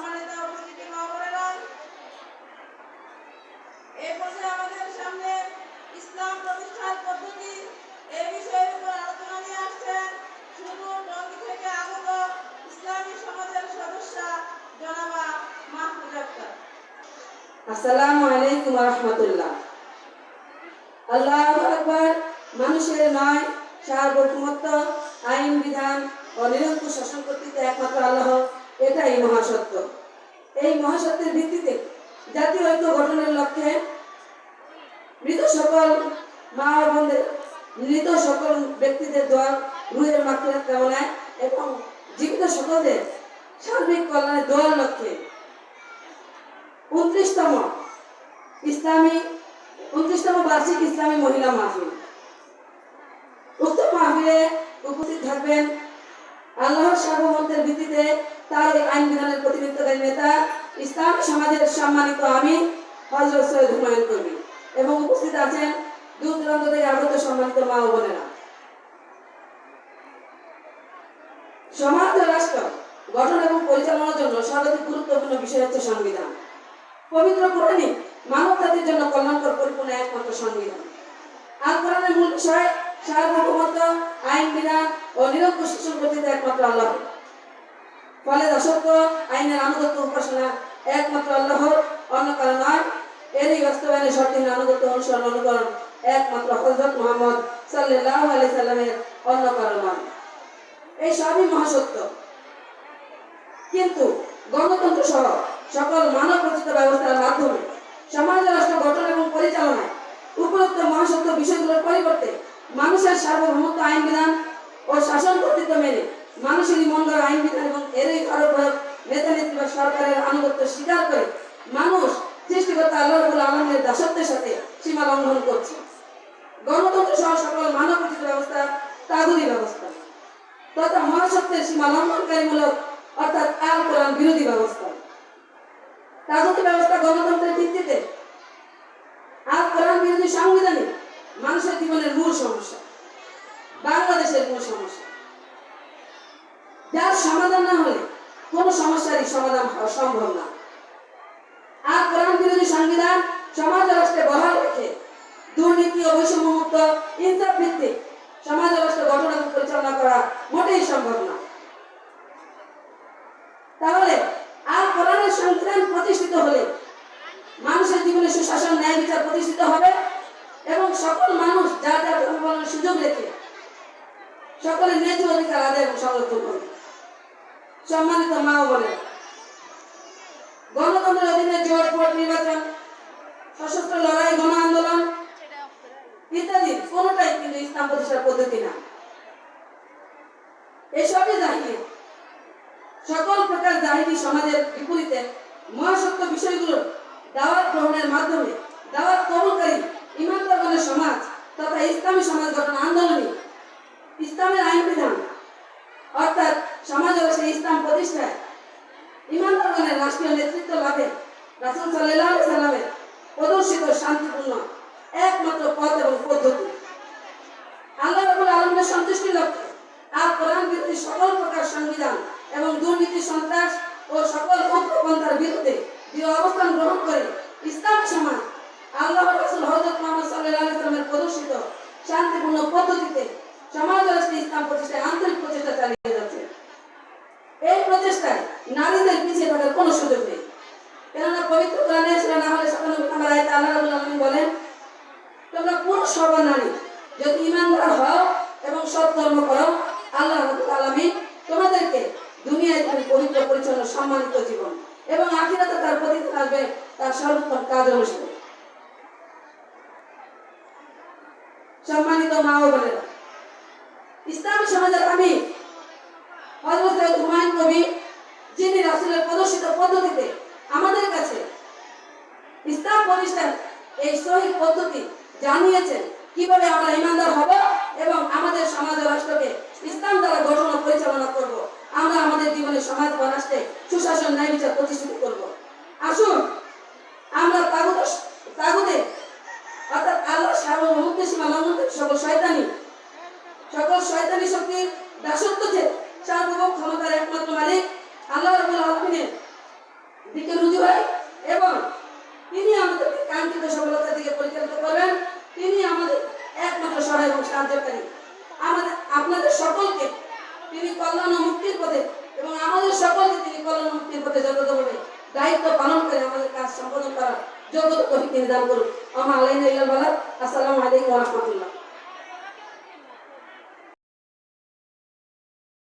সম্মানিত উপস্থিতি মা বোনেরা, এই পর্যায়ে আমাদের সামনে ইসলাম প্রতিষ্ঠার পদ্ধতি এই বিষয়ের উপর আলোচনা নিয়ে আসছেন সুদূর টঙ্গী থেকে আগত ইসলামী সমাজের সদস্য জনাবা মাহফুজ আক্তার। আসসালামু আলাইকুম ওয়া রাহমাতুল্লাহ। আল্লাহু আকবার। মানুষের নয়, সার্বভৌমত্ব, আইন বিধান ও নিরঙ্কুশ শাসন কর্তৃত্ব একমাত্র আল্লাহ, এটাই মহাসত্য। এই মহাসত্যের ভিত্তিতে জাতীয় ঐক্য গঠনের লক্ষ্যে মৃত সকল মা ও বোনদের, মৃত সকল ব্যক্তিদের দোয়া, রুহের মাগফিরাত কামনায় এবং জীবিত সকলদের সার্বিক কল্যাণে দোয়ার লক্ষ্যে 29তম বার্ষিক ইসলামী মহিলা মাহফিল। উক্ত মাহফিলে উপস্থিত থাকবেন আল্লাহর সার্বভৌমত্বের ভিত্তিতে তার আইন বিধানের প্রতিনিধিত্বকারী নেতা, ইসলাম সমাজের সম্মানিত আমির হযরত সৈয়দ হুমায়ুন কবির, এবং উপস্থিত আছেন দূর দূরান্ত থেকে আগত সম্মানিত মা ও বোনেরা। সমাজ ও রাষ্ট্র গঠন এবং পরিচালনার জন্য সর্বাধিক গুরুত্বপূর্ণ বিষয় হচ্ছে সংবিধান। পবিত্র কোরআনে মানব জাতির জন্য কল্যাণকর পরিপূর্ণ একমাত্র সংবিধান। আল কোরআনের মূল বিষয় সার্বভৌমত্ব, আইন বিধান ও নিরঙ্কুশ শাসন কর্তৃত্ব একমাত্র আল্লাহ। ফলে দাসত্ব, আইনের আনুগত্য উপাসনা একমাত্র আল্লাহর, অন্য কারো নয়। এরই বাস্তবায়নে শর্তহীন আনুগত্য অনুসরণ অনুকরণ একমাত্র হযরত মুহাম্মদ সাল্লাল্লাহু আলাইহি সাল্লামের, অন্য কারো নয়। এই সবই মহাসত্য। কিন্তু গণতন্ত্র সহ সকল মানব রচিত ব্যবস্থার মাধ্যমে সমাজ রাষ্ট্র গঠন এবং পরিচালনায় উপরোক্ত মহাসত্য বিষয়গুলোর পরিবর্তে মানুষের সার্বভৌমত্ব, আইন বিধান ও শাসন কর্তৃত্ব মেনে মানুষেরই মন গড়া আইন বিধান এবং এরই আরোপক নেতা নেত্রী বা সরকারের আনুগত্য স্বীকার করে মানুষ সৃষ্টিকর্তা আল্লাহ রাব্বুল আলামিনের দাসত্বের সাথে সীমা লঙ্ঘন করছে। গণতন্ত্র সহ সকল মানব রচিত ব্যবস্থা তাগুতি ব্যবস্থা তথা মহাসত্যের সীমা লঙ্ঘনকারীমূলক অর্থাৎ আল কোরআন বিরোধী ব্যবস্থা। তাগুতি ব্যবস্থা গণতন্ত্রের ভিত্তিতে আল কোরআন বিরোধী সাংবিধানিক মানুষের জীবনের মূল সমস্যা, বাংলাদেশের মূল সমস্যা, যার সমাধান না হলে কোন সমস্যারই সমাধান হওয়া সম্ভব না। আল কোরআন বিরোধী সংবিধান সমাজ রাষ্ট্রে বহাল রেখে দুর্নীতি ও বৈষম্যমুক্ত ইনসাফ ভিত্তিক সমাজ রাষ্ট্র গঠন এবং পরিচালনা করা মোটেই সম্ভব না। তাহলে আল কোরআনের সংবিধান প্রতিষ্ঠিত হলে মানুষের জীবনে সুশাসন, ন্যায় বিচার প্রতিষ্ঠিত হবে এবং সকল মানুষ যার যার ধর্ম পালনের সুযোগ রেখে সকলের ন্যায্য অধিকার আদায় এবং সংরক্ষণ করবে। সম্মানিত মা ও বোনেরা, গণতন্ত্রের অধীনে জোট, ভোট, নির্বাচন, সশস্ত্র লড়াই, গণ আন্দোলন ইত্যাদি কোনটাই কিন্তু ইসলাম প্রতিষ্ঠার পদ্ধতি না। এসবই জাহিলিয়াত। সকল প্রকার জাহিলি সমাজের বিপরীতে মহাসত্য বিষয়গুলোর দাওয়াত গ্রহণের মাধ্যমে দাওয়াত কবুলকারী ইমানদারগণের সমাজ তথা ইসলামী সমাজ গঠন আন্দোলনে ইসলামের আইন বিধান অর্থাৎ সমাজ ও সেই ইসলাম প্রতিষ্ঠায় ইমানদারগণের রাষ্ট্রীয় নেতৃত্ব লাভে রাসূল সাল্লাল্লাহু আলাইহি সাল্লামের প্রদর্শিত শান্তিপূর্ণ একমাত্র পথ এবং পদ্ধতি। আল্লাহ রাব্বুল আলামিনের সন্তুষ্টির লক্ষ্যে আল কোরআন বিরোধী সকল প্রকার সংবিধান এবং দুর্নীতি, সন্ত্রাস ও সকল উগ্রপন্থার বিরুদ্ধে দৃঢ় অবস্থান গ্রহণ করে ইসলাম সমাজ আল্লাহর রাসূল হযরত মুহাম্মদ সাল্লাল্লাহু আলাইহি সাল্লামের প্রদর্শিত শান্তিপূর্ণ পদ্ধতিতে সমাজ রাষ্ট্রে ইসলাম প্রতিষ্ঠায় আন্তরিক প্রচেষ্টা চালিয়ে যাচ্ছে। এই প্রচেষ্টায় নারীদের পিছিয়ে থাকার কোনো সুযোগ নেই। কেননা পবিত্র কোরআনে সূরা নাহলের 97 নম্বর আয়াতে আল্লাহ রাব্বুল আলামিন বলেন, তোমরা পুরুষ সর্ব নারী যদি ঈমানদার হও এবং সৎ কর্ম করো, আল্লাহ রাব্বুল আলামিন তোমাদেরকে দুনিয়ায় তুমি পবিত্র, পরিচ্ছন্ন, সম্মানিত জীবন এবং আখিরাতে তার প্রতিদান আসবে তার সর্বোত্তম কাজ অনুসারে। সম্মানিত মা ও বোনেরা, ইসলামী সমাজের আমির হযরত সৈয়দ হুমায়ুন কবির, যিনি রাসূলের প্রদর্শিত পদ্ধতিতে আমাদের কাছে ইসলাম প্রতিষ্ঠার এই সহিহ পদ্ধতি জানিয়েছেন, কিভাবে আমরা ঈমানদার হব এবং আমাদের সমাজ ও রাষ্ট্রকে ইসলাম দ্বারা গঠন ও পরিচালনা করব। আমরা আমাদের জীবনে সমাজ বা রাষ্ট্রে সুশাসন, ন্যায় বিচার প্রতিষ্ঠিত করব। আসুন আমরা তাগুতে অর্থাৎ আল্লাহর সার্বভৌমত্বের সীমা লঙ্ঘন করে সকল শয়তানি শক্তির দাসত্ব থেকে সার্বভৌম ক্ষমতার একমাত্র মালিক আল্লাহ রাব্বুল আলামিনের দিকে রুজু হয় এবং তিনি আমাদেরকে কাঙ্ক্ষিত সফলতার দিকে পরিচালিত করবেন। তিনি আমাদের একমাত্র সহায় এবং সাহায্যকারী। আমাদের আপনাদের সকলকে তিনি কল্যাণ ও মুক্তির পথে এবং আমাদের সকলকে তিনি কল্যাণ ও মুক্তির পথে যথাযথভাবে দায়িত্ব পালন করে আমাদের কাজ সম্পাদন করার যোগ্যতা তৌফিক তিনি দান করুন। আলাইনা ইল্লাল বালাগ। আসসালামু আলাইকুম ওয়া রাহমাতুল্লাহ।